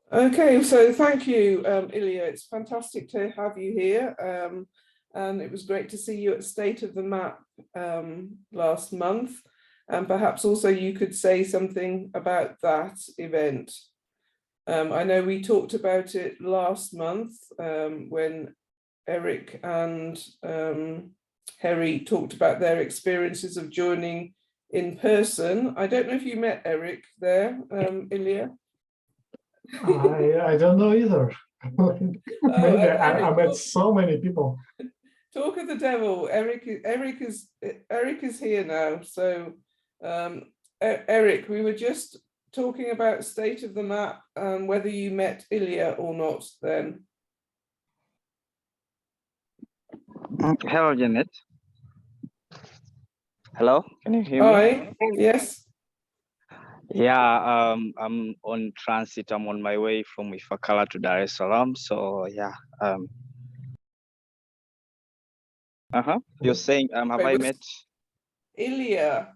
Okay, so thank you, Ilya. It's fantastic to have you here. And it was great to see you at State of the Map last month. And perhaps also you could say something about that event. I know we talked about it last month when Eric and Harry talked about their experiences of joining in person. I don't know if you met Eric there, Ilya. I don't know either. Maybe I met so many people. Talk of the devil. Eric is here now. So Eric, we were just talking about State of the Map and whether you met Ilya or not then. Hello, Janet. Hello, can you hear me? Hi, yes. Yeah, I'm on transit. I'm on my way from Ifakara to Dar es Salaam. So yeah. You're saying have I met Ilya,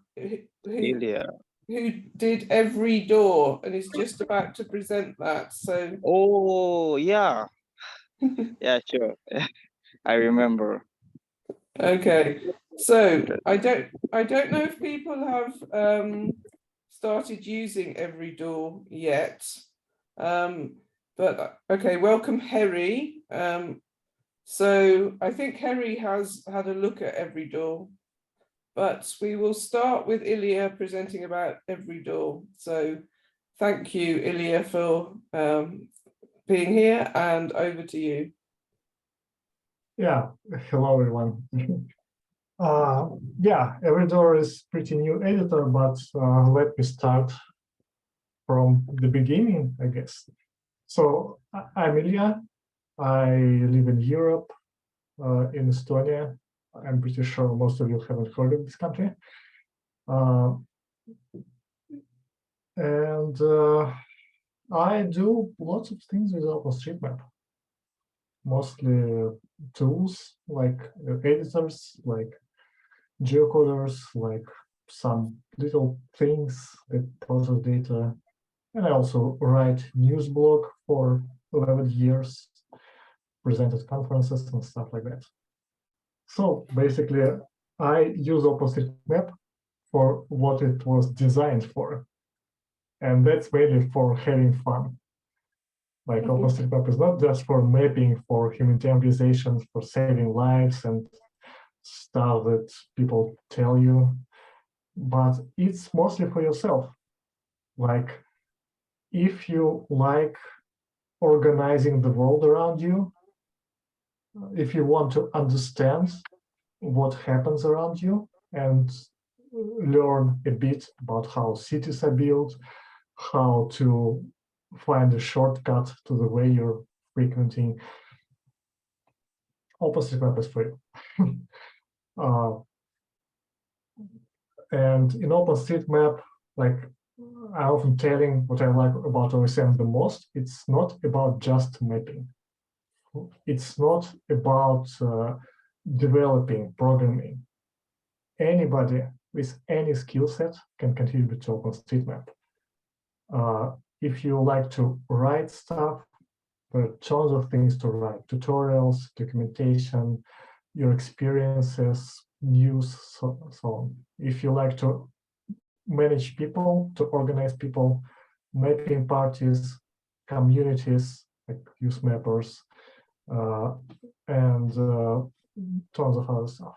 Ilya? Who did every door and is just about to present that. So oh yeah. Yeah, sure. I remember. Okay, so I don't know if people have started using every door yet, but okay, welcome Harry. So I think Harry has had a look at every door, but we will start with Ilya presenting about every door. So thank you, Ilya, for being here, and over to you. Yeah, hello everyone. Yeah, every door is pretty new editor, but let me start from the beginning, I guess. So I'm Ilya. I live in Europe, in Estonia. I'm pretty sure most of you haven't heard of this country. And I do lots of things with OpenStreetMap. Mostly tools like editors, like geocoders, like some little things that process data. And I also write news blog for 11 years, presented conferences and stuff like that. So basically, I use OpenStreetMap for what it was designed for. And that's mainly for having fun. Like OpenStreetMap is not just for mapping, for humanitarian organizations, for saving lives and stuff that people tell you, but it's mostly for yourself. Like if you like organizing the world around you, if you want to understand what happens around you and learn a bit about how cities are built, how to find a shortcut to the way you're frequenting, OpenStreetMap is for you. And in OpenStreetMap, like I often telling what I like about OSM the most, it's not about just mapping. It's not about developing, programming. Anybody with any skill set can contribute to OpenStreetMap. If you like to write stuff, there are tons of things to write: tutorials, documentation, your experiences, news, so on. If you like to manage people, to organize people, mapping parties, communities, like use mappers, and tons of other stuff,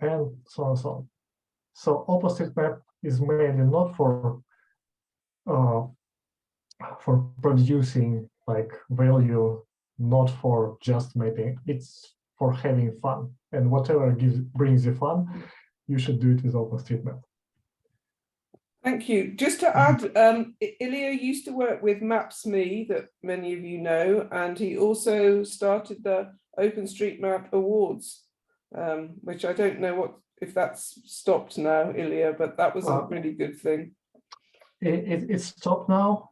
and so on and so on. So OpenStreetMap is mainly not for producing like value, not for just mapping. It's for having fun, and whatever brings you fun, you should do it with OpenStreetMap. Thank you. Just to add, Ilya used to work with Maps.me, that many of you know, and he also started the OpenStreetMap Awards, which I don't know if that's stopped now, Ilya, but that was a really good thing. It's stopped now.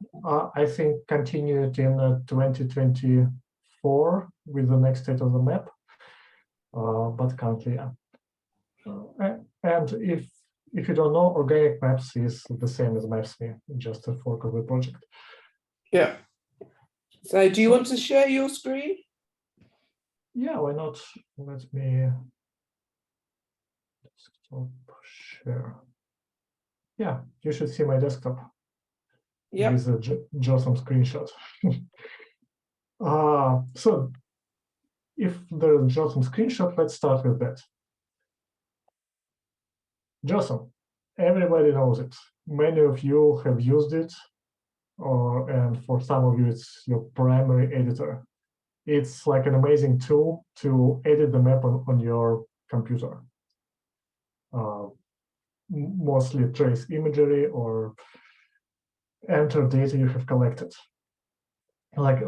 I think continued in 2024 with the next State of the Map, but currently, yeah. And if if you don't know, Organic Maps is the same as Maps.me, just a fork of the project. Yeah. So do you want to share your screen? Yeah, why not? Let me desktop share. Yeah, you should see my desktop Yeah. with a JSON screenshot. So if there's a JSON screenshot, let's start with that. JSON, everybody knows it. Many of you have used it, and for some of you, it's your primary editor. It's like an amazing tool to edit the map on your computer. Mostly trace imagery or enter data you have collected. Like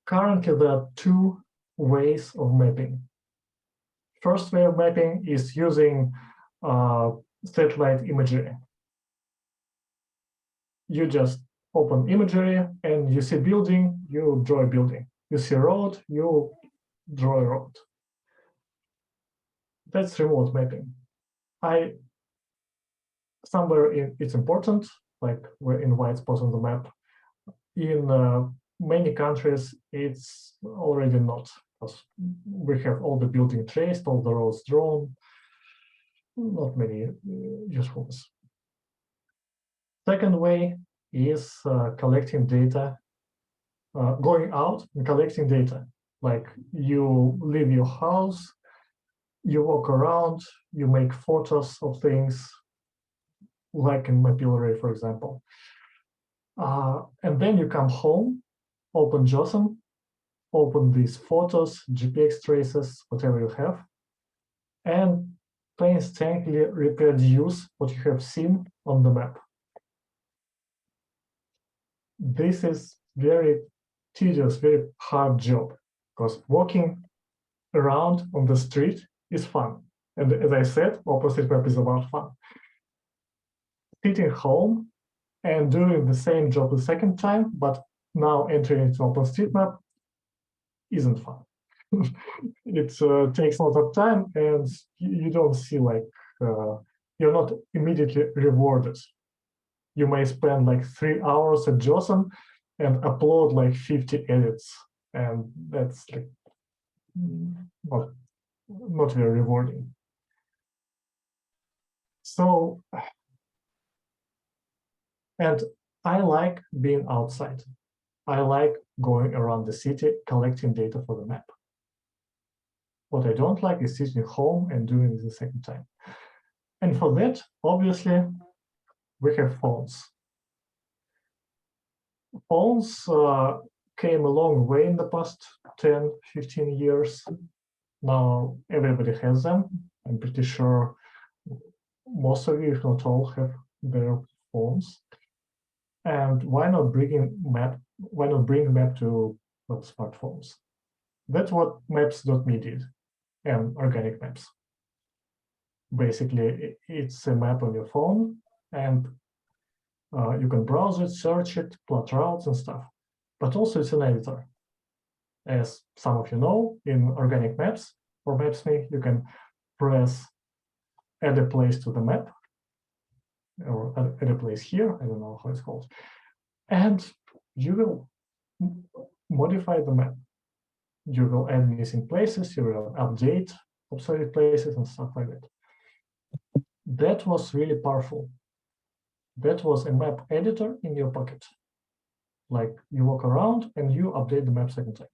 currently there are two ways of mapping. First way of mapping is using satellite imagery. You just open imagery and you see building, you draw a building. You see a road, you draw a road. That's remote mapping. Somewhere it's important, like we're in white spot on the map. In many countries, it's already not, because we have all the building traced, all the roads drawn, not many usefulness. Second way is collecting data, going out and collecting data. Like you leave your house, you walk around, you make photos of things, like in Mapillary, for example. And then you come home, open JSON, open these photos, GPX traces, whatever you have, and painstakingly reproduce what you have seen on the map. This is very tedious, very hard job, because walking around on the street is fun. And as I said, OpenStreetMap is about fun. Sitting home and doing the same job the second time, but now entering into OpenStreetMap isn't fun. It takes a lot of time, and you don't see you're not immediately rewarded. You may spend like 3 hours at JSON and upload like 50 edits, and that's like not very rewarding. So, and I like being outside. I like going around the city, collecting data for the map. What I don't like is sitting home and doing it the second time. And for that, obviously, we have phones. Phones came a long way in the past 10, 15 years. Now everybody has them. I'm pretty sure most of you, if not all, have their phones. And why not bring map to smartphones? That's what Maps.me did, and Organic Maps. Basically, it's a map on your phone, and you can browse it, search it, plot routes and stuff. But also it's an editor. As some of you know, in Organic Maps or Maps.me, you can press add a place to the map, or add a place here, I don't know how it's called, and you will modify the map. You will add missing places, you will update obsolete places and stuff like that. That was really powerful. That was a map editor in your pocket. Like you walk around and you update the map second time.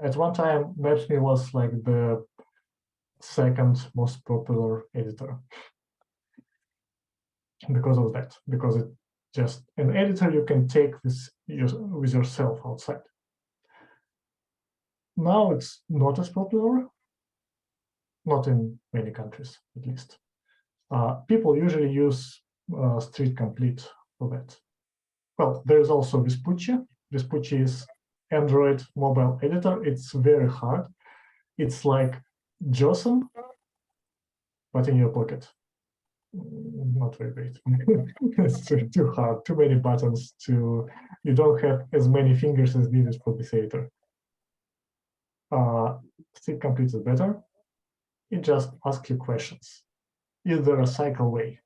At one time, Maps.me was like the second most popular editor because of that, because it just an editor you can take this with yourself outside. Now it's not as popular, not in many countries at least. People usually use Street Complete for that. Well, there's also Vespucci. Vespucci is Android mobile editor. It's very hard. It's like JSON, but in your pocket. Not very great. It's too hard, too many buttons. You don't have as many fingers as needed for this editor. Street Complete is better. It just asks you questions. is there a cycleway?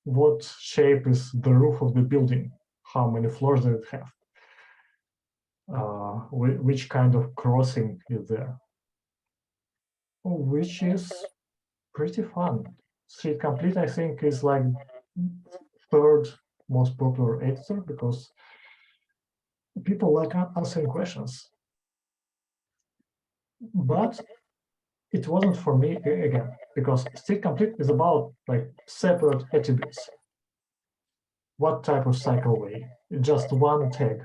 What shape is the roof of the building? How many floors does it have? Which kind of crossing is there? Which is pretty fun. Street Complete, I think, is like third most popular editor because people like answering questions. But it wasn't for me again, because Street Complete is about like separate attributes. What type of cycleway? Just one tag.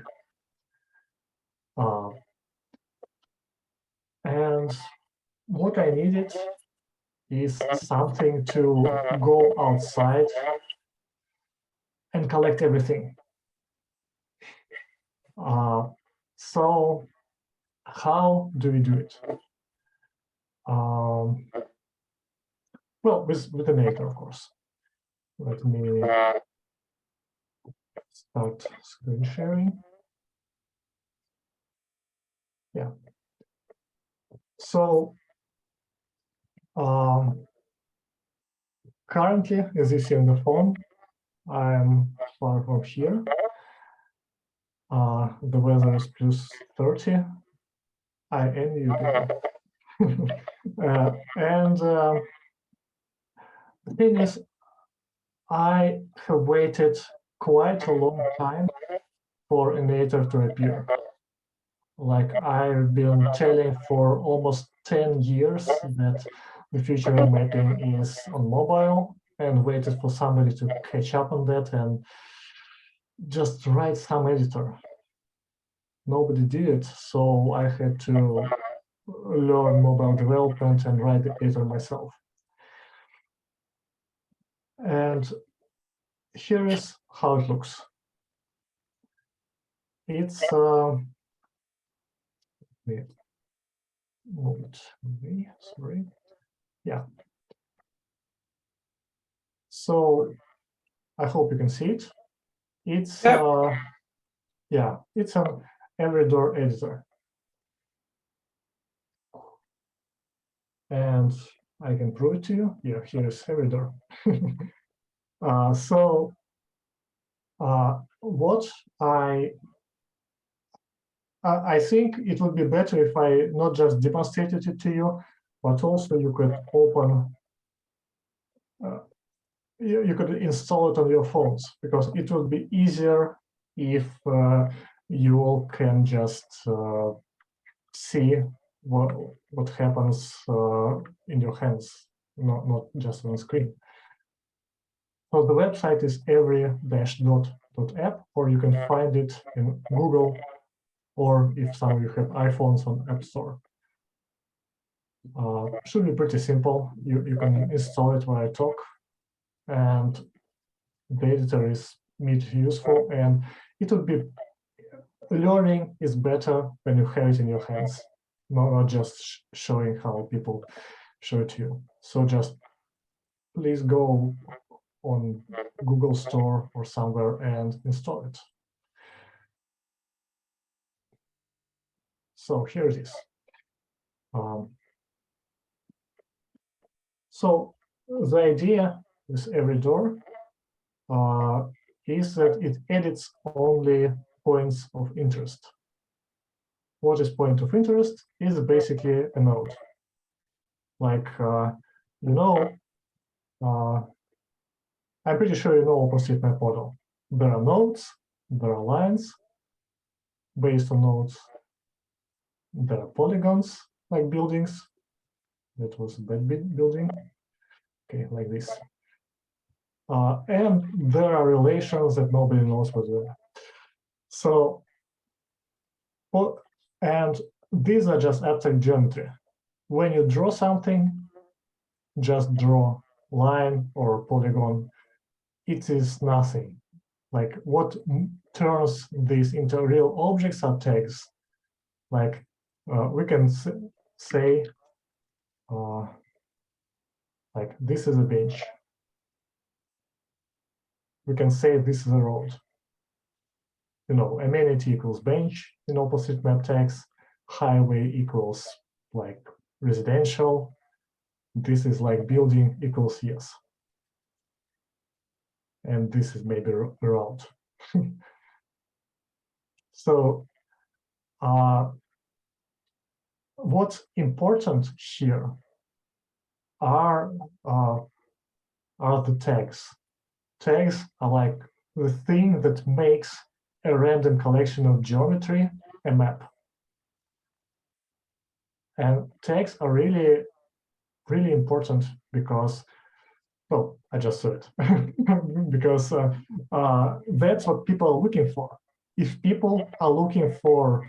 And what I needed is something to go outside and collect everything. So how do we do it? Well, with an editor, of course. Let me start screen sharing. Yeah. So currently, as you see on the phone, I'm far from here. The weather is +30. I envy you people. The thing is, I have waited quite a long time for an editor to appear. Like I've been telling for almost 10 years that the future of mapping is on mobile, and waited for somebody to catch up on that and just write some editor. Nobody did it, so I had to learn mobile development and write the editor myself. And here is how it looks. It's sorry. Yeah. So I hope you can see it. It's yeah, it's an every door editor. And I can prove it to you. Yeah, here is every door. What I think it would be better if I not just demonstrated it to you, but also you could open, you could install it on your phones, because it would be easier if you all can just see what happens in your hands, not just on screen. So the website is every-dot.app, or you can find it in Google, or if some of you have iPhones, on App Store. Should be pretty simple. You can install it while I talk, and the editor is made useful, and it would be, learning is better when you have it in your hands, not just showing how people show it to you. So just please go on Google Store or somewhere and install it. So here it is. So the idea with every door is that it edits only points of interest. What is point of interest is basically a node. Like, I'm pretty sure you know OpenStreetMap model. There are nodes, there are lines based on nodes, there are polygons, like buildings. That was a bad building. Okay, like this. And there are relations that nobody knows what they are. So, and these are just abstract geometry. When you draw something, just draw line or polygon. It is nothing. Like what turns these into real objects are tags. Like we can say, like this is a bench. We can say this is a road. You know, amenity equals bench in OpenStreetMap tags. Highway equals like residential. This is like building equals yes. and this is maybe round. So what's important here are the tags. Tags are like the thing that makes a random collection of geometry a map. And tags are really, really important because, well, I just saw it, because that's what people are looking for. If people are looking for,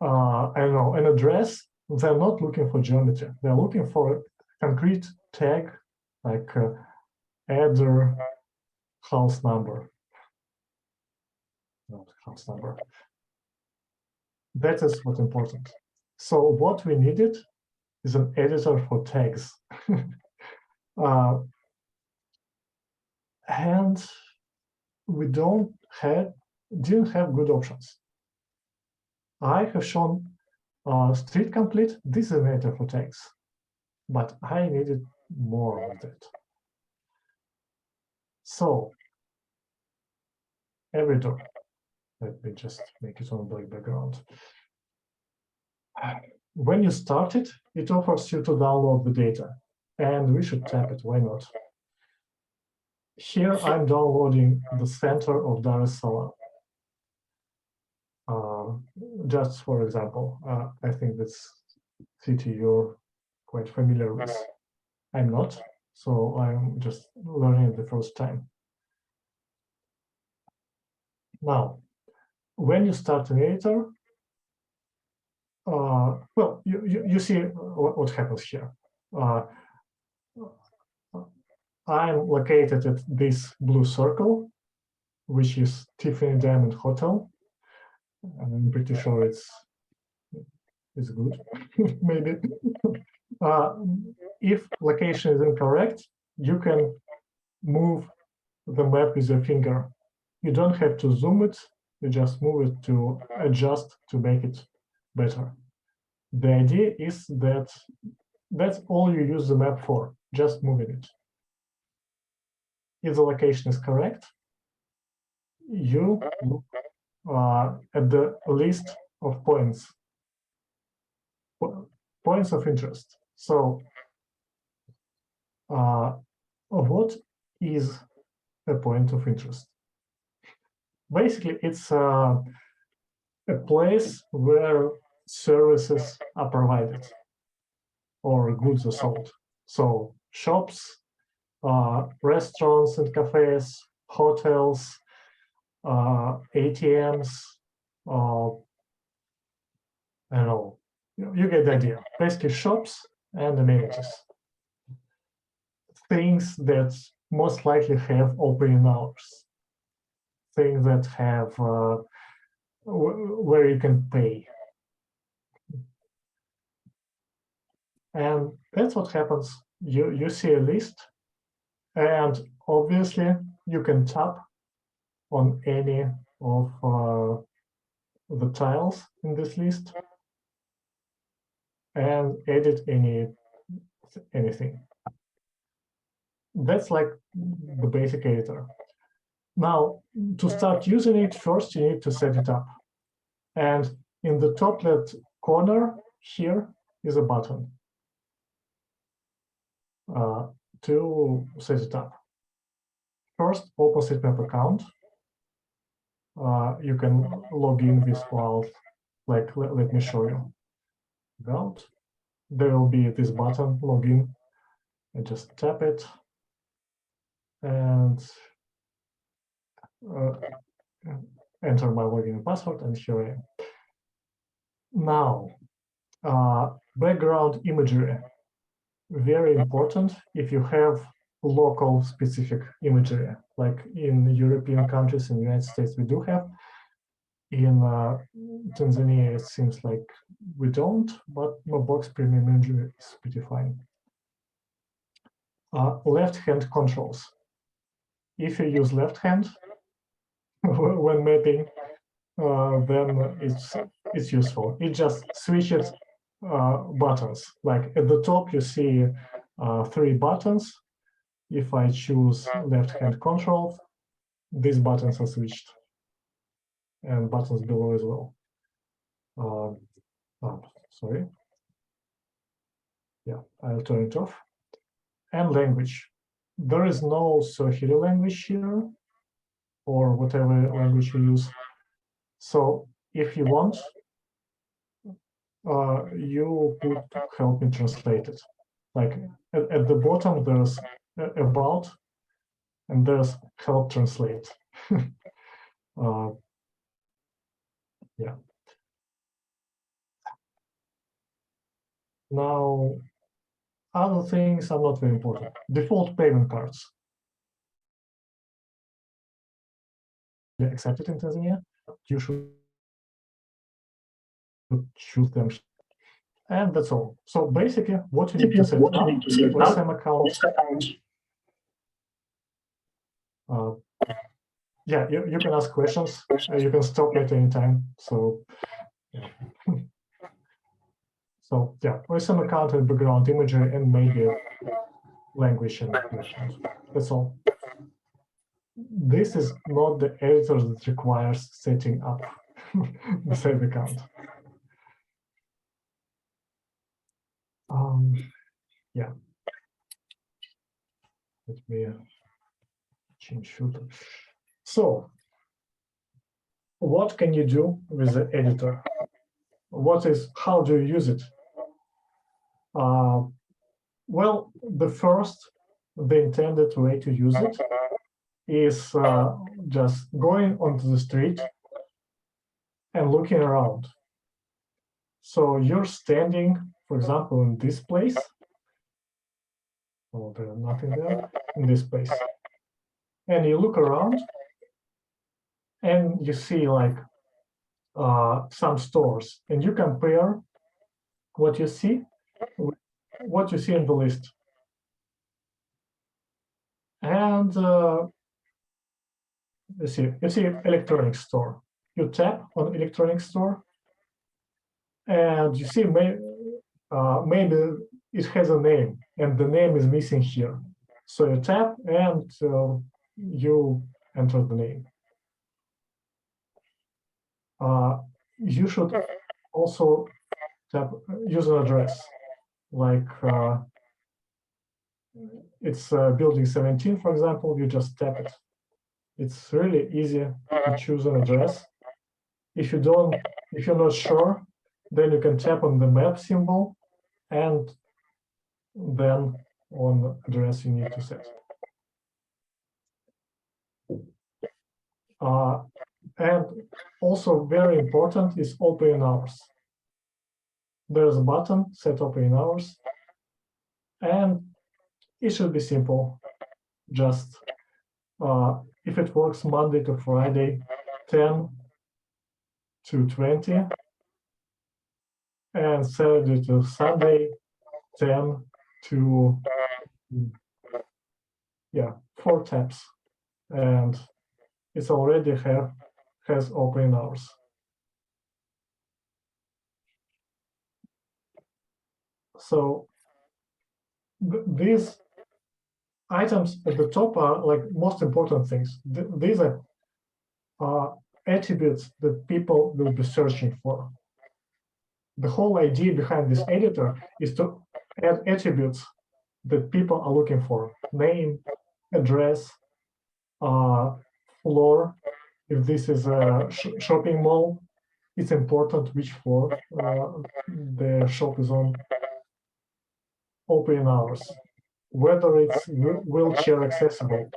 I don't know, an address, they're not looking for geometry. They're looking for a concrete tag like address, house number. Not house number. That is what's important. So what we needed is an editor for tags. And we didn't have good options. I have shown Street Complete. This is an editor for tags, but I needed more of that. So every door, let me just make it on black background. When you start it, it offers you to download the data, and we should tap it, why not? Here I'm downloading the center of Dar es Salaam. Just for example, I think that's city you're quite familiar with. I'm not, so I'm just learning it the first time. Now, when you start an editor, well, you see what happens here. I'm located at this blue circle, which is Tiffany Diamond Hotel. I'm pretty sure it's good, maybe. If location is incorrect, you can move the map with your finger. You don't have to zoom it, you just move it to adjust to make it better. The idea is that that's all you use the map for, just moving it. If the location is correct, you look at the list of points of interest. So what is a point of interest? Basically, it's a place where services are provided or goods are sold. So shops, restaurants and cafes, hotels, ATMs, I don't know, you get the idea. Basically shops and amenities. Things that most likely have opening hours. Things that have where you can pay. And that's what happens. You see a list, and obviously you can tap on any of the tiles in this list and edit anything. That's like the basic editor. Now, to start using it, first you need to set it up. And in the top left corner here is a button to set it up. First, OpenStreetMap account. You can log in with Vault. Like, let me show you. Vault. There will be this button, login. I just tap it and enter my login and password, and here I am. Now, background imagery. Very important if you have local specific imagery, like in European countries, in the United States, we do have. In Tanzania, it seems like we don't, but Mobbox premium imagery is pretty fine. Left-hand controls. If you use left hand when mapping, then it's useful. It just switches buttons. Like at the top, you see 3 buttons. If I choose left-hand control, these buttons are switched, and buttons below as well. Sorry. Yeah, I'll turn it off. And language. There is no Swahili language here, or whatever language you use. So if you want, you could help me translate it. Like at the bottom, there's about, and there's help translate. Yeah. Now, other things are not very important. Default payment cards. They're accepted in Tanzania. You should choose them. And that's all. So basically, what you need to set up, OSM account. Yeah, you can ask questions. You can stop at any time. So, yeah. So yeah, OSM account and background imagery and maybe language and questions. That's all. This is not the editor that requires setting up the save account. Yeah. Let me change filter. So, what can you do with the editor? How do you use it? Well, the intended way to use it is just going onto the street and looking around. So you're standing, for example, in this place. Oh, there's nothing there in this place. And you look around and you see like some stores, and you compare what you see with what you see in the list. And you see electronics store. You tap on electronics store, and you see maybe it has a name, and the name is missing here. So you tap and you enter the name. You should also tap user address, like it's building 17, for example. You just tap it. It's really easy to choose an address. If you're not sure, then you can tap on the map symbol and then on address you need to set. And also very important is opening hours. There's a button, set opening hours, and it should be simple. Just if it works Monday to Friday, 10 to 20, and Saturday to Sunday, 10 to 4 taps, and it's already has opening hours. So these items at the top are like most important things. These are attributes that people will be searching for. The whole idea behind this editor is to add attributes that people are looking for: name, address, floor. If this is a shopping mall, it's important which floor the shop is on. Opening hours, whether it's wheelchair accessible,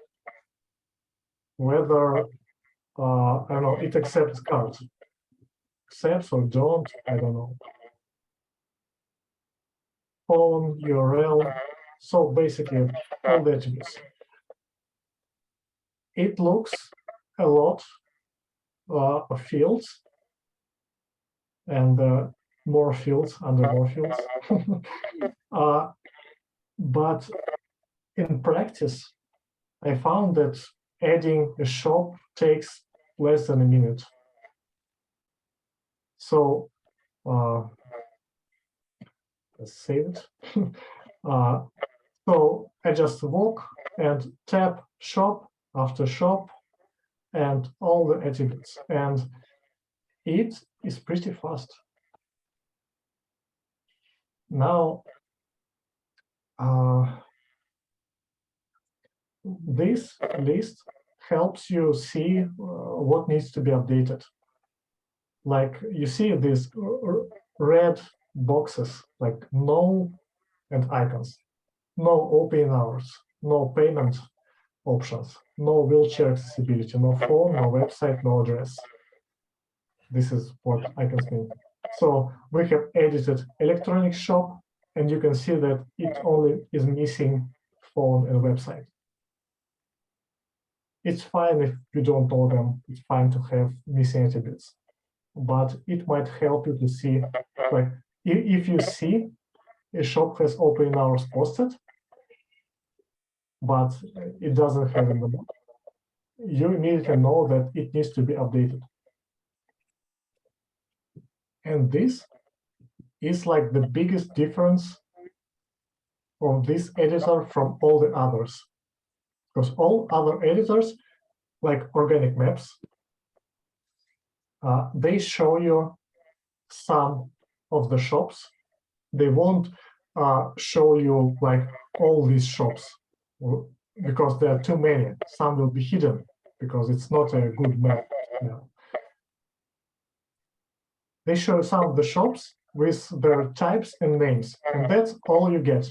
whether I don't know, it accepts cards, accepts or don't, I don't know. Phone, URL, so basically all the attributes. It looks a lot of fields and more fields under more fields. But in practice, I found that adding a shop takes less than a minute. So let's save it. So I just walk and tap shop after shop and all the attributes. And it is pretty fast. Now, this list helps you see what needs to be updated. Like you see these red boxes, like no and icons, no opening hours, no payment options, no wheelchair accessibility, no phone, no website, no address. This is what icons mean. So we have edited electronic shop, and you can see that it only is missing phone and website. It's fine if you don't know them. It's fine to have missing attributes, but it might help you to see, like, if you see a shop has opening hours posted, but it doesn't have in the map, you immediately know that it needs to be updated. And this is like the biggest difference of this editor from all the others. Because all other editors, like organic maps, they show you some of the shops. They won't show you like all these shops because there are too many. Some will be hidden because it's not a good map. Yeah. They show some of the shops with their types and names, and that's all you get.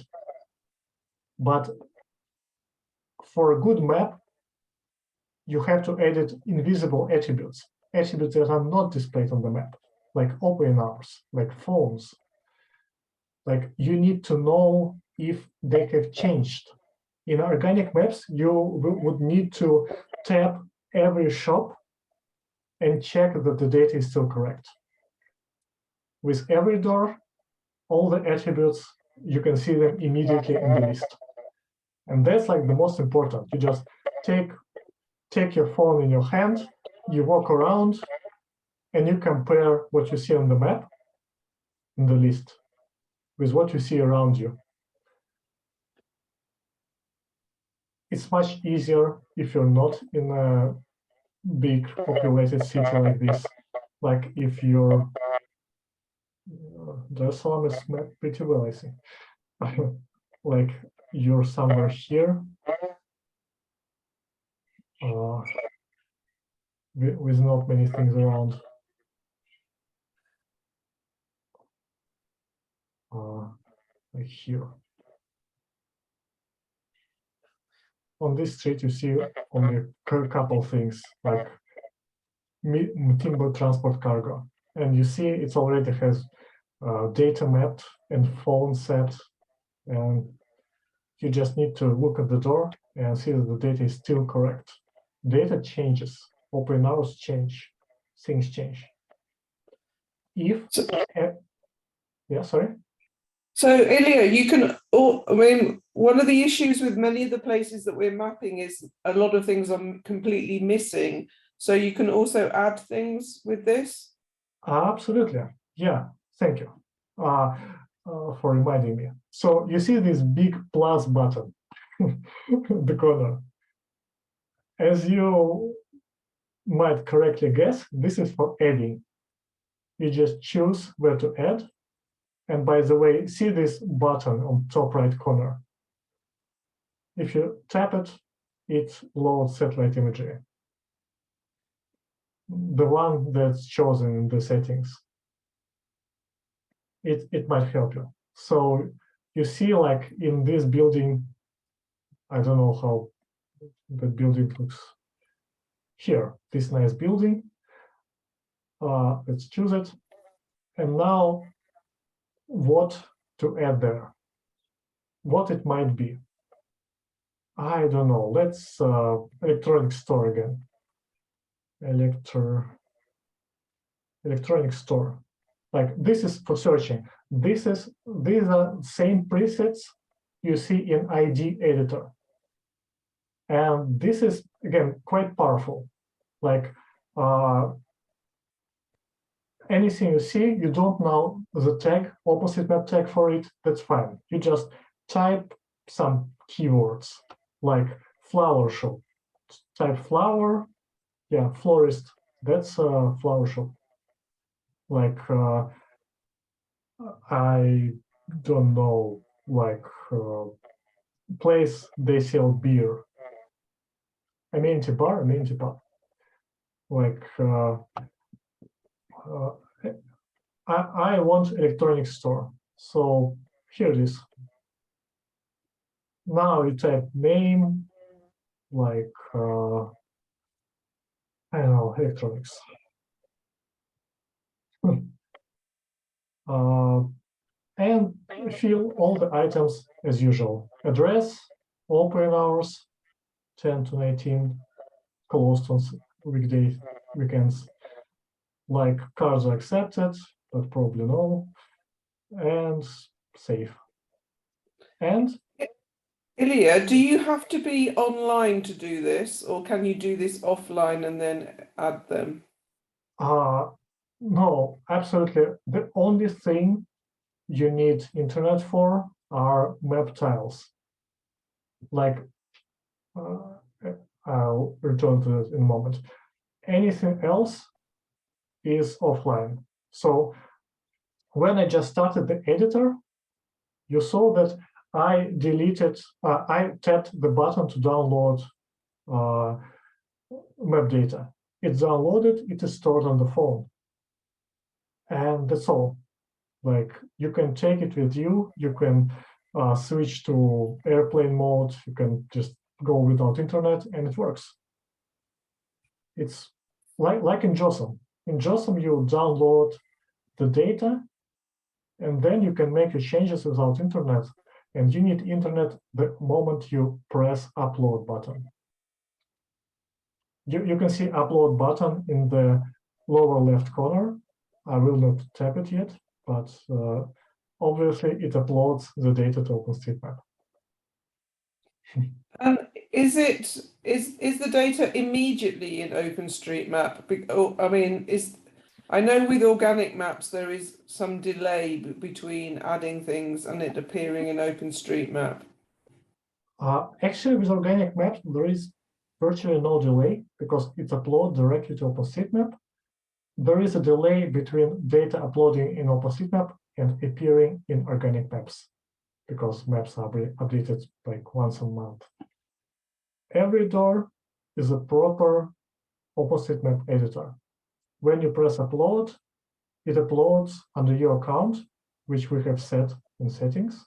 But for a good map, you have to edit invisible attributes, attributes that are not displayed on the map, like opening hours, like phones. Like you need to know if they have changed. In organic maps, you would need to tap every shop and check that the data is still correct. With every door, all the attributes, you can see them immediately in the list. And that's like the most important. You just take your phone in your hand, you walk around, and you compare what you see on the map, in the list, with what you see around you. It's much easier if you're not in a big populated city like this. Like if you're, Dar es Salaam is mapped pretty well, I think. Like you're somewhere here, with not many things around. Like here. On this street, you see only a couple things like timber transport cargo. And you see it already has data mapped and phone set. And you just need to look at the door and see that the data is still correct. Data changes, open hours change, things change. Yeah, sorry. So Ilya, you can, I mean, one of the issues with many of the places that we're mapping is a lot of things are completely missing. So you can also add things with this? Absolutely. Yeah, thank you for reminding me. So you see this big plus button in the corner. As you might correctly guess, this is for adding. You just choose where to add. And by the way, see this button on top right corner. If you tap it, it loads satellite imagery. The one that's chosen in the settings. It might help you. So you see, like in this building, I don't know how the building looks here, this nice building. Let's choose it. And now what to add there, what it might be. I don't know. Let's electronic store again. Electronic store. Like this is for searching. These are same presets you see in ID editor. And this is again quite powerful. Like anything you see, you don't know the tag, OpenStreetMap tag for it, that's fine. You just type some keywords like flower shop. Type flower, yeah, florist. That's a flower shop. Like I don't know, like place they sell beer. Amenity bar, amenity bar. Like I want electronic store. So here it is. Now you type name, like I don't know, electronics. And fill all the items as usual. Address, opening hours, 10 to 19, closed on weekday, weekends. Like cards are accepted, but probably no. And save. And Ilya, do you have to be online to do this, or can you do this offline and then add them? no, absolutely. The only thing you need internet for are map tiles. Like, I'll return to that in a moment. Anything else is offline. So when I just started the editor, you saw that I deleted, I tapped the button to download map data. It's downloaded, it is stored on the phone. And that's all. Like you can take it with you, you can switch to airplane mode, you can just go without internet and it works. It's like in JOSM. In JOSM, you download the data and then you can make your changes without internet. And you need internet the moment you press upload button. You can see upload button in the lower left corner. I will not tap it yet, but obviously it uploads the data to OpenStreetMap. And is the data immediately in OpenStreetMap? I mean, I know with organic maps there is some delay between adding things and it appearing in OpenStreetMap. Actually, with organic maps, there is virtually no delay because it's uploaded directly to OpenStreetMap. There is a delay between data uploading in OpenStreetMap and appearing in organic maps because maps are updated like once a month. Every door is a proper OpenStreetMap editor. When you press upload, it uploads under your account, which we have set in settings.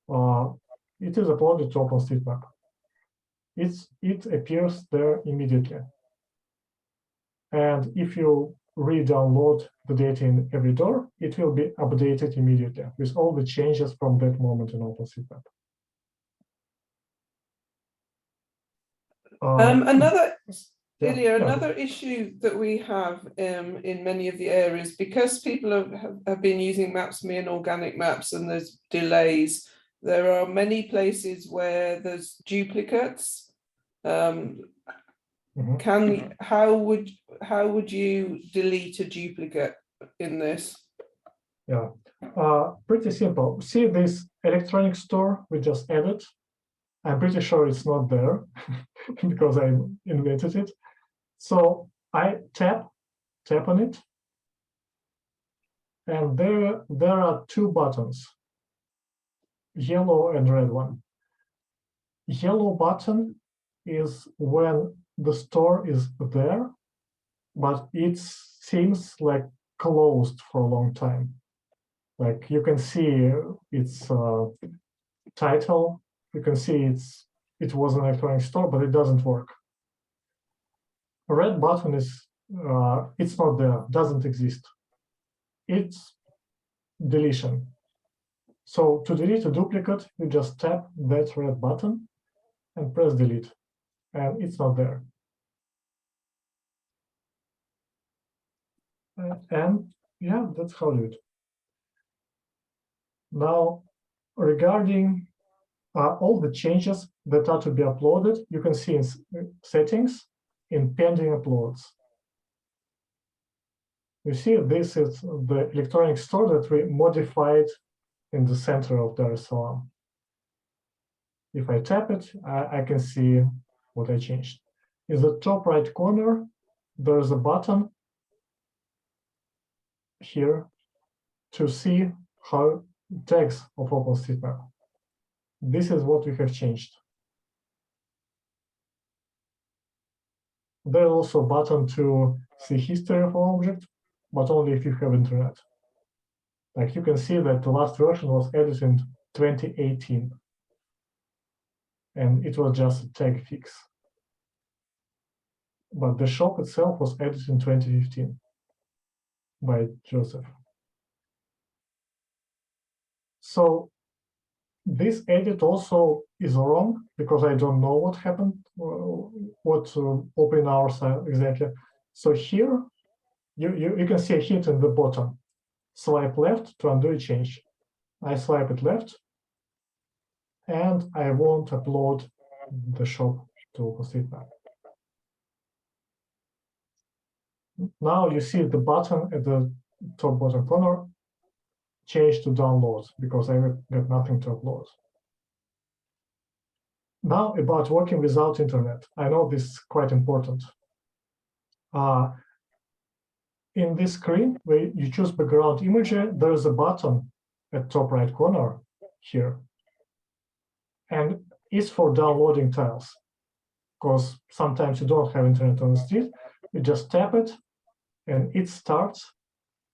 It is uploaded to OpenStreetMap. It appears there immediately. And if you re-download the data in every door, it will be updated immediately with all the changes from that moment in OpenStreetMap. Another issue that we have in many of the areas, because people have been using Maps.me and organic maps and there's delays, there are many places where there's duplicates. How would you delete a duplicate in this? Yeah, pretty simple. See this electronic store we just added? I'm pretty sure it's not there because I invented it. So I tap on it, and there are two buttons, yellow and red one. Yellow button is when the store is there, but it seems like closed for a long time. Like you can see its title, you can see it was an electronic store, but it doesn't work. A red button is it's not there, doesn't exist. It's deletion. So to delete a duplicate, you just tap that red button and press delete, and it's not there. And yeah, that's how to do it. Now, regarding all the changes that are to be uploaded, you can see in settings in pending uploads. You see, this is the electronic store that we modified in the center of Dar es Salaam. If I tap it, I can see what I changed. In the top right corner, there's a button here to see how tags of OpenStreetMap. This is what we have changed. There's also a button to see history of an object, but only if you have internet. Like you can see that the last version was added in 2018, and it was just a tag fix. But the shop itself was added in 2015 by Joseph. So this edit also is wrong because I don't know what happened, what open hours are exactly. So here you can see a hint in the bottom. Swipe left to undo a change. I swipe it left, and I won't upload the shop to OpenStreetMap. Now you see the button at the top bottom corner change to download because I got nothing to upload. Now about working without internet. I know this is quite important. In this screen, where you choose background imagery, there is a button at top right corner here. And it's for downloading tiles. Because sometimes you don't have internet on the street. You just tap it, and it starts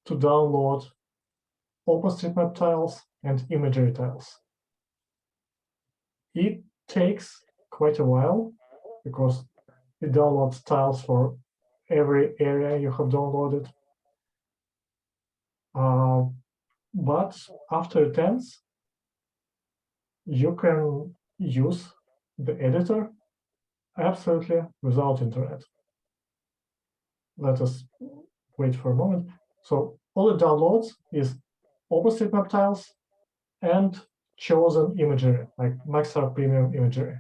to download OpenStreetMap tiles and imagery tiles. It takes quite a while because it downloads tiles for every area you have downloaded. But after it ends, you can use the editor absolutely without internet. Let us wait for a moment. So all it downloads is OpenStreetMap tiles and chosen imagery, like Maxar Premium imagery.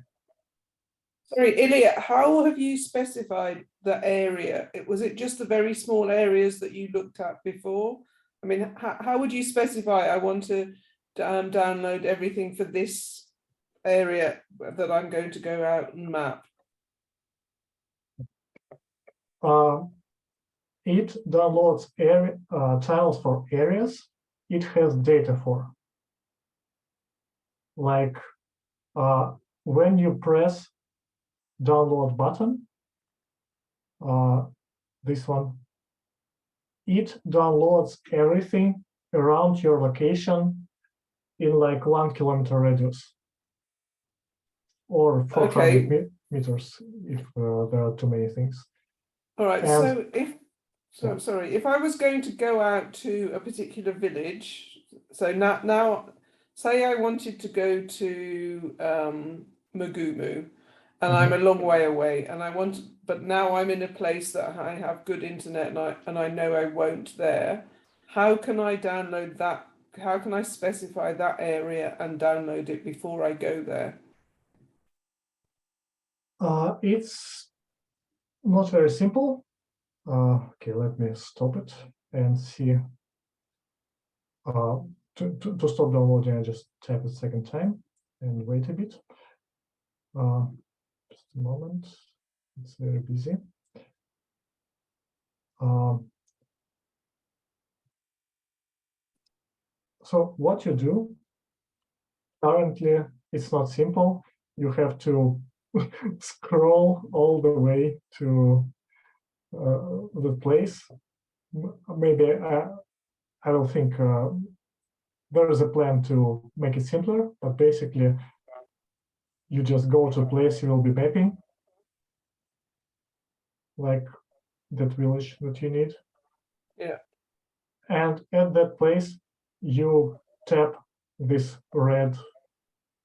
Sorry, Ilya, how have you specified the area? Was it just the very small areas that you looked at before? I mean, how would you specify, I want to download everything for this area that I'm going to go out and map? It downloads tiles for areas it has data for. Like when you press download button, this one, it downloads everything around your location in like 1 kilometer radius or 400 meters if there are too many things. All right, And, sorry, if I was going to go out to a particular village, so now say I wanted to go to Mugumu, and I'm a long way away, and but now I'm in a place that I have good internet, and I know I won't there. How can I download that? How can I specify that area and download it before I go there? it's not very simple. Okay, let me stop it and see. To stop downloading, I just tap it second time and wait a bit. Just a moment, it's very busy. So what you do, currently, it's not simple. You have to scroll all the way to the place. Maybe I don't think there is a plan to make it simpler, but basically you just go to a place you will be mapping, like that village that you need. Yeah. And at that place, you tap this red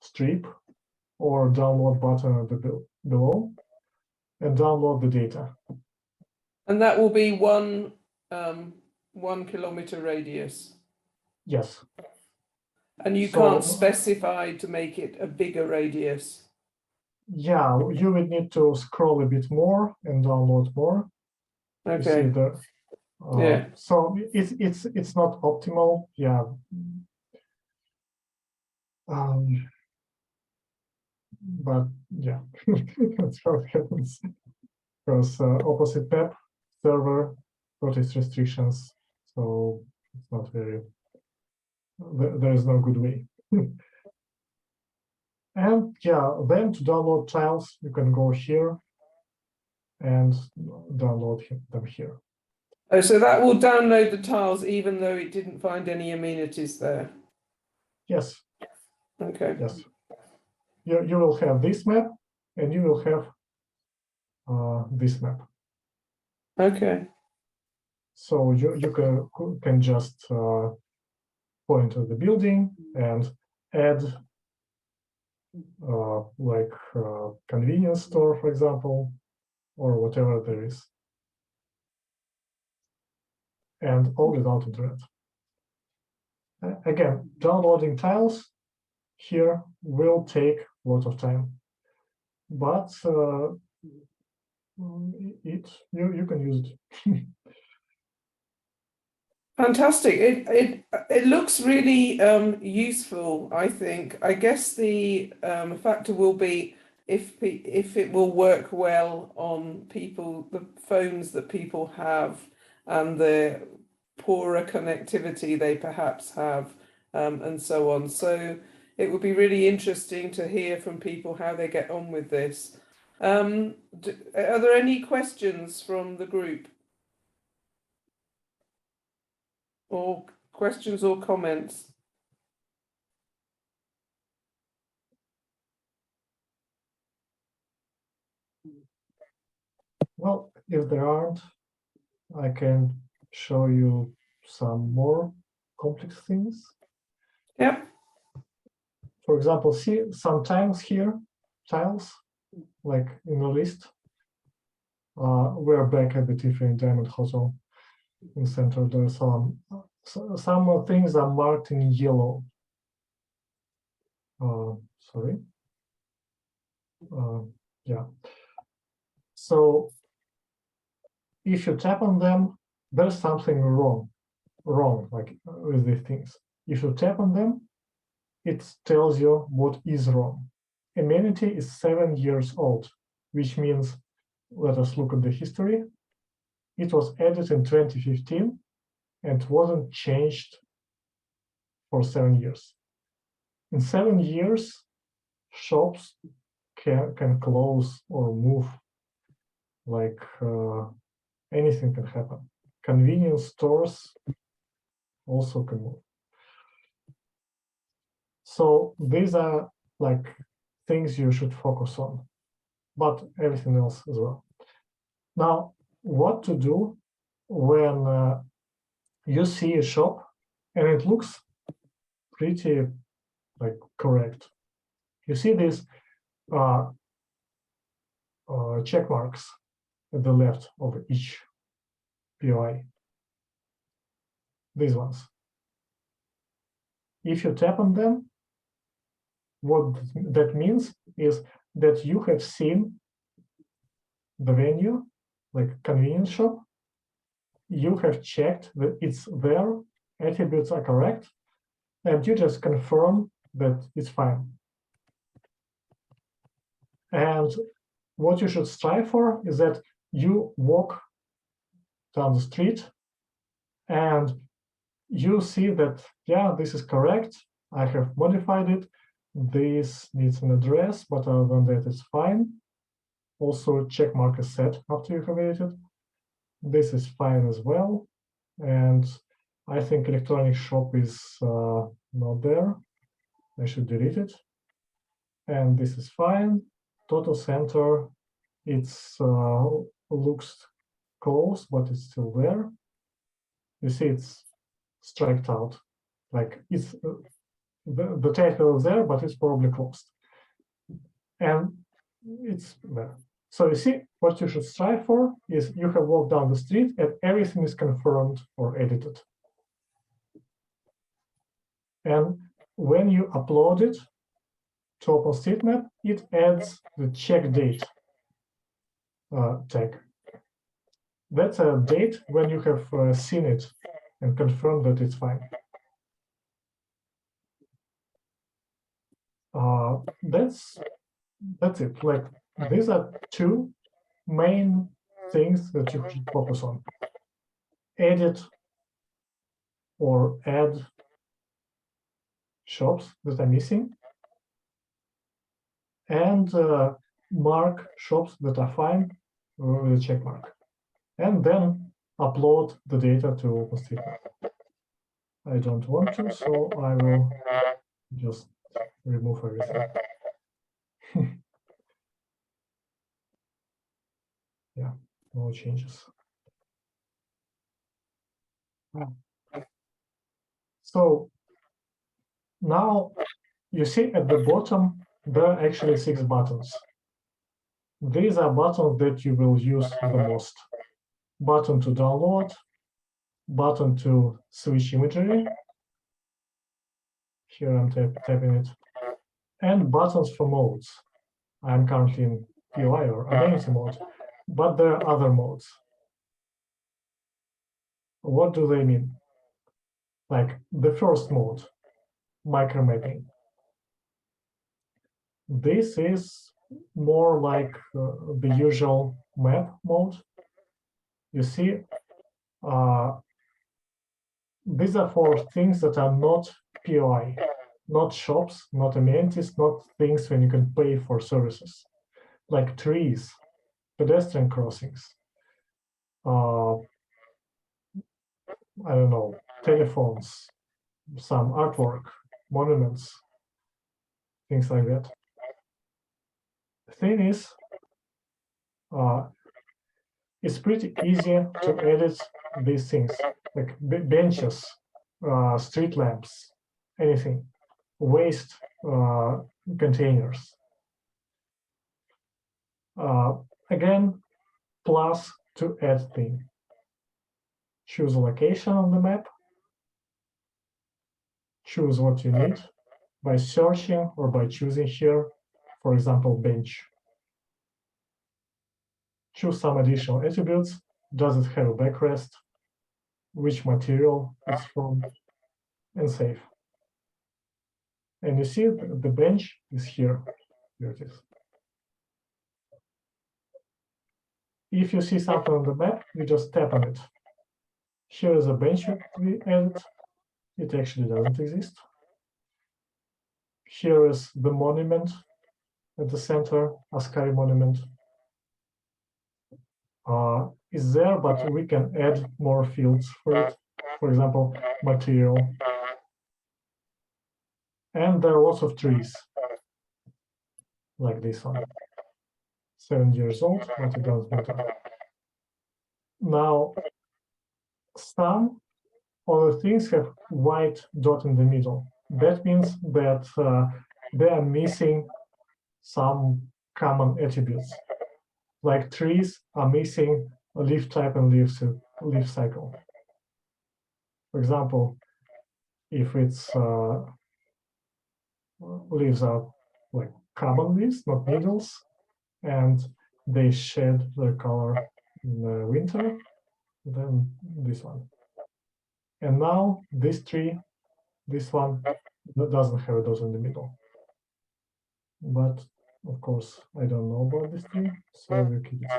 strip or download button at the below and download the data. And that will be 1 kilometer radius. Yes. And you can't specify to make it a bigger radius. Yeah, you would need to scroll a bit more and download more. Okay. You see the, yeah. So it's not optimal. Yeah. but yeah, that's how it happens. Because OpenStreetMap server got its restrictions, so it's not very. There is no good way. And yeah, then to download tiles, you can go here and download them here. Oh, so that will download the tiles even though it didn't find any amenities there. Yes, Okay. yes. You will have this map, and you will have this map. Okay. So you can just point to the building and add like convenience store, for example, or whatever there is, and all without internet. Again, downloading tiles here will take a lot of time, but you can use it. Fantastic. It looks really useful, I think. I guess the factor will be if it will work well on the phones that people have and the poorer connectivity they perhaps have, and so on. So it would be really interesting to hear from people how they get on with this. Are there any questions from the group? Or questions or comments? Well, if there aren't, I can show you some more complex things. Yeah. For example, see sometimes here tiles like in the list. We're back at the Tiffany Diamond Hotel in center. There's some things are marked in yellow. Sorry. Yeah. So if you tap on them, there's something wrong like with these things. If you tap on them, it tells you what is wrong. Amenity is 7 years old, which means, let us look at the history. It was added in 2015 and wasn't changed for 7 years. In 7 years, shops can close or move, like anything can happen. Convenience stores also can move. So these are like things you should focus on, but everything else as well. Now, what to do when you see a shop and it looks pretty like correct? You see these check marks at the left of each POI. These ones. If you tap on them, what that means is that you have seen the venue, like convenience shop. You have checked that it's there, attributes are correct, and you just confirm that it's fine. And what you should strive for is that you walk down the street and you see that, yeah, this is correct. I have modified it. This needs an address, but other than that, it's fine. Also, check mark is set after you have edited. This is fine as well. And I think electronic shop is not there. I should delete it. And this is fine. Total center, it's looks close, but it's still there. You see, it's striked out. Like it's the title is there, but it's probably closed. And it's there. So you see, what you should strive for is you have walked down the street and everything is confirmed or edited. And when you upload it to OpenStreetMap, it adds the check date tag. That's a date when you have seen it and confirmed that it's fine. That's that's it. Like these are two main things that you should focus on. Edit or add shops that are missing, and mark shops that are fine with a check mark, and then upload the data to OpenStreetMap. I don't want to, so I will just remove everything. Yeah, no changes. So now you see at the bottom, there are actually 6 buttons. These are buttons that you will use the most. Button to download, button to switch imagery. Here I'm tapping it. And buttons for modes. I'm currently in POI or identity mode, but there are other modes. What do they mean? Like the first mode, micromapping. This is more like the usual map mode. You see, these are for things that are not POI, not shops, not amenities, not things when you can pay for services, like trees, pedestrian crossings, I don't know, telephones, some artwork, monuments, things like that. The thing is, it's pretty easy to edit these things, like benches, street lamps, anything, waste containers. Again, plus to add thing. Choose a location on the map. Choose what you need by searching or by choosing here, for example, bench. Choose some additional attributes. Does it have a backrest? Which material it's from? And save. And you see the bench is here. Here it is. If you see something on the map, you just tap on it. Here is a bench we added. It actually doesn't exist. Here is the monument at the center, Ascari monument. Is there, but we can add more fields for it. For example, material. And there are lots of trees, like this one. 7 years old, but it doesn't matter. Now, some other things have white dot in the middle. That means that they are missing some common attributes. Like trees are missing a leaf type and leaf cycle. For example, if it's leaves are like carbon leaves, not needles, and they shed their color in the winter, then this one. And now this tree, this one, doesn't have a dot in the middle. But of course, I don't know about this tree, so we keep it.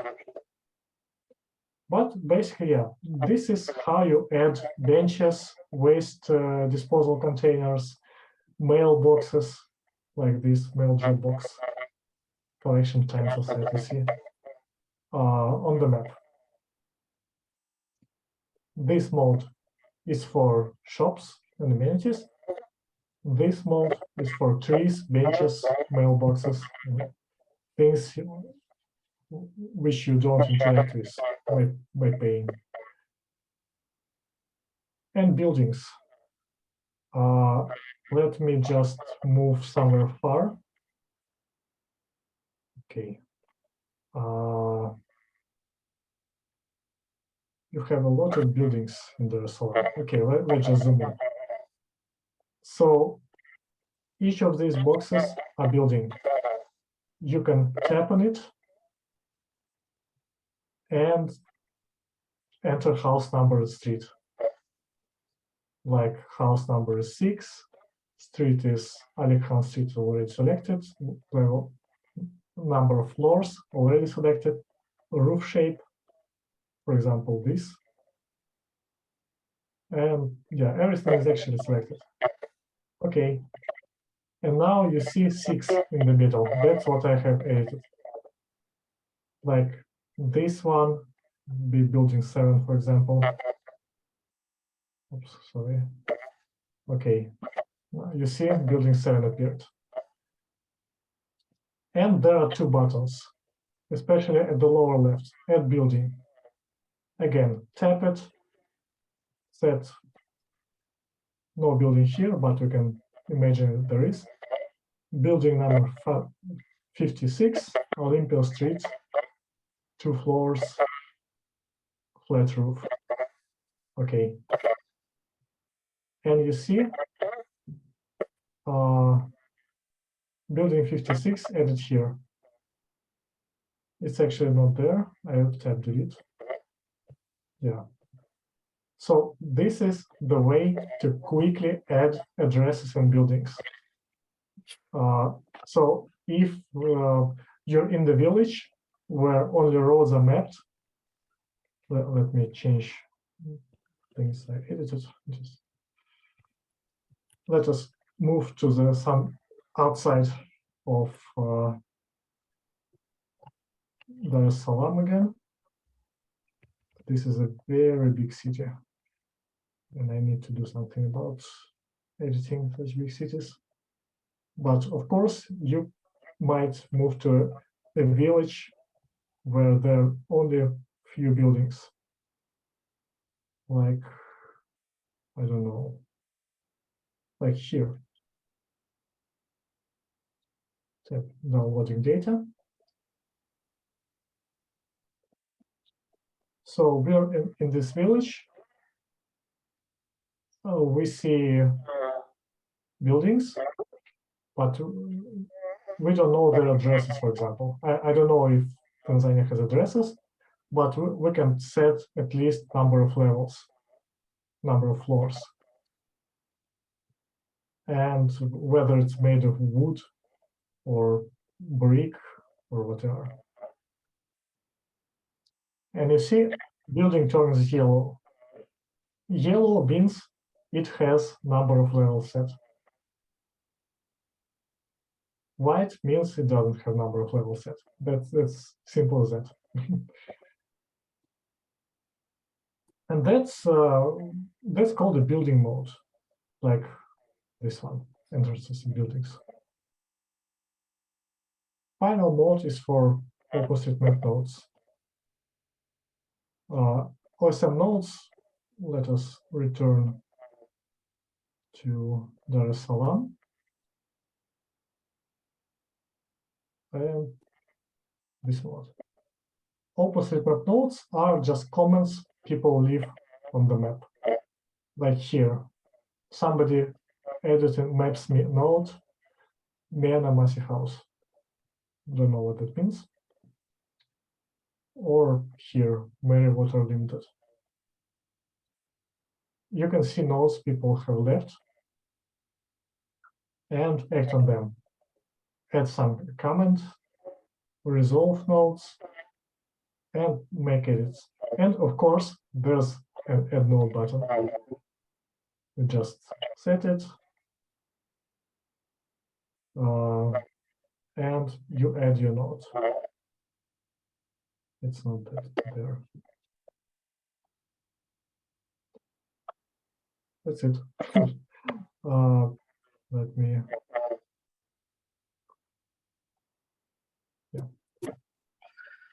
But basically, yeah, this is how you add benches, waste disposal containers, mailboxes, like this mail drop box, collection times, etc. On the map. This mode is for shops and amenities. This mode is for trees, benches, mailboxes, things which you don't interact with by paying. And buildings. Let me just move somewhere far. Okay. You have a lot of buildings in the solar. Okay, let's just zoom in. So each of these boxes are building. You can tap on it and enter house number and street. Like house number is 6, street is Alekhan Street already selected, level number of floors already selected, roof shape, for example, this. And yeah, everything is actually selected. Okay. And now you see 6 in the middle. That's what I have edited. Like this one, be building 7, for example. Oops, sorry. Okay. You see building 7 appeared. And there are 2 buttons, especially at the lower left, add building. Again, tap it, set no building here, but you can imagine there is. Building number 56, Olympia Street, 2 floors, flat roof. Okay. And you see building 56 added here. It's actually not there. I will tap delete. Yeah. So this is the way to quickly add addresses and buildings. So if you're in the village where only roads are mapped, let me change things I edited. Let us move to the some outside of Dar es Salaam again. This is a very big city, and I need to do something about editing such big cities. But of course, you might move to a village where there are only a few buildings, like, I don't know, like here. Tap downloading data. So we're in this village. We see buildings, but we don't know their addresses, for example. I don't know if Tanzania has addresses, but we can set at least number of levels, number of floors, and whether it's made of wood or brick or whatever. And you see, building turns yellow. Yellow means it has number of levels set. White means it doesn't have number of levels set. That's simple as that. And that's called a building mode, like this one, entrances in buildings. Final mode is for OpenStreetMap nodes. OSM nodes, let us return to Dar es Salaam. And this mode. OpenStreetMap nodes are just comments people leave on the map. Like here, somebody added a maps node, Miana Masi house. Don't know what that means. Or here, Mary Water Limited. You can see nodes people have left and act on them. Add some comment, resolve nodes, and make edits. And of course, there's an add node button. You just set it, and you add your node. It's not there. That's it. Let me. Yeah.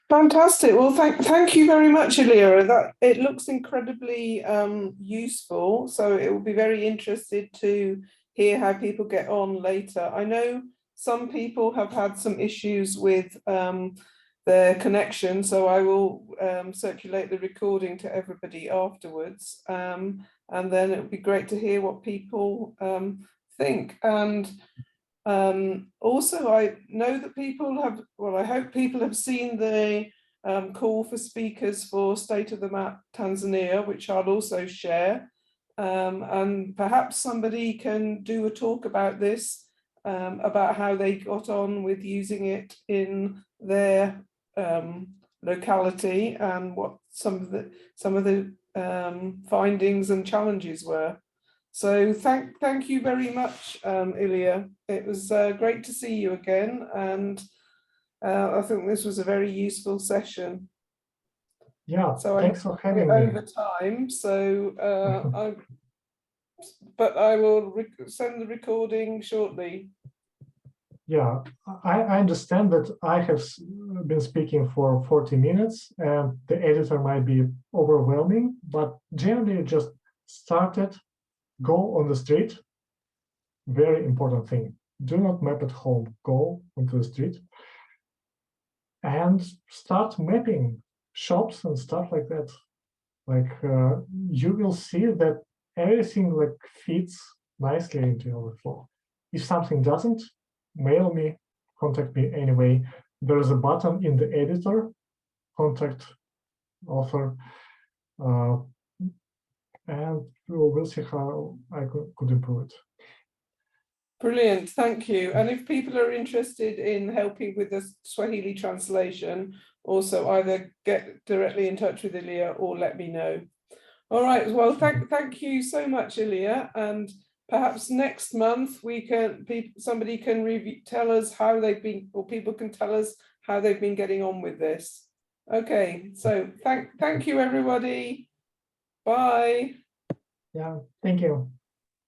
Fantastic. Well, thank you very much, Ilya. That it looks incredibly useful. So it will be very interested to hear how people get on later. I know some people have had some issues with their connection, so I will circulate the recording to everybody afterwards. And then it would be great to hear what people think. And also, I know that people have, well, I hope people have seen the call for speakers for State of the Map Tanzania, which I'll also share. And perhaps somebody can do a talk about this about how they got on with using it in their locality and what some of the findings and challenges were. So thank you very much, Ilya. It was great to see you again, and I think this was a very useful session. Yeah, So thanks for having me. over time. So but I will send the recording shortly. Yeah, I understand that I have been speaking for 40 minutes and the editor might be overwhelming, but generally just start it, go on the street. Very important thing. Do not map at home, go onto the street and start mapping shops and stuff like that. Like you will see that everything like fits nicely into your flow. If something doesn't, mail me, contact me anyway. There is a button in the editor, contact author, and we'll see how I could improve it. Brilliant, thank you. And if people are interested in helping with the Swahili translation, also either get directly in touch with Ilya or let me know. All right, well, thank you so much, Ilya. And perhaps next month somebody can tell us how they've been, or people can tell us how they've been getting on with this. Okay, so thank you, everybody. Bye. Yeah, thank you.